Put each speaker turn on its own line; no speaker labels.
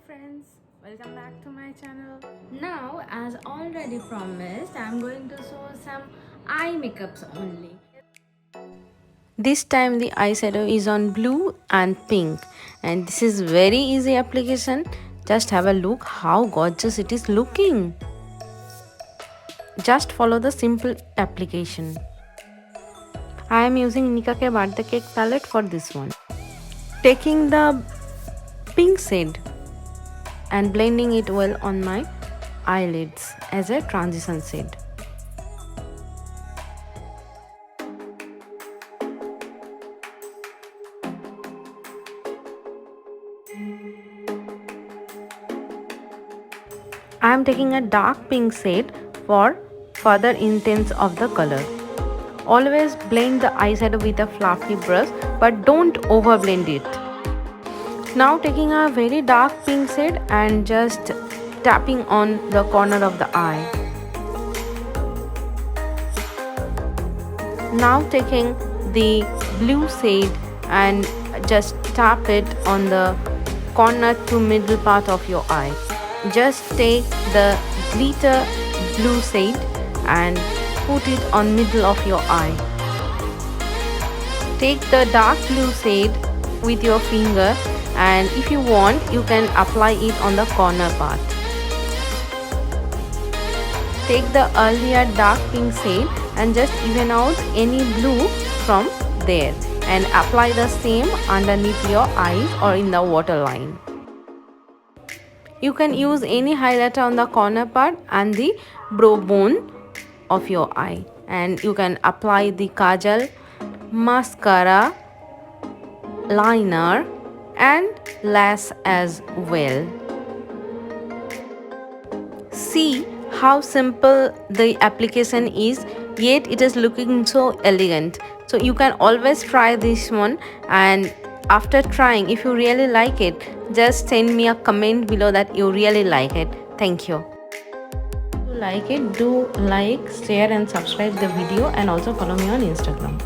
friends, welcome back to my channel.
Now, as already promised, I'm going to show some eye makeups only.
This time the eyeshadow is on blue and pink, and this is very easy application. Just have a look how gorgeous it is looking. Just follow the simple application. I am using Nicka ke birthday cake palette for this one. Taking the pink shade and blending it well on my eyelids as a transition shade. I am taking a dark pink shade for further intense of the color. Always blend the eyeshadow with a fluffy brush, but don't overblend it. Now taking a very dark pink shade and just tapping on the corner of the eye. Now taking the blue shade and just tap it on the corner to middle part of your eye. Just take the glitter blue shade and put it on middle of your eye. Take the dark blue shade with your finger, and if you want you can apply it on the corner part. Take the earlier dark pink shade and just even out any blue from there and apply the same underneath your eyes or in the waterline. You can use any highlighter on the corner part and the brow bone of your eye, and you can apply the kajal, mascara, liner and lash as well. See how simple the application is, yet it is looking so elegant. So you can always try this one, and after trying, if you really like it, just send me a comment below that you really like it. Thank you. If you like it, do like, share and subscribe the video, and also follow me on Instagram.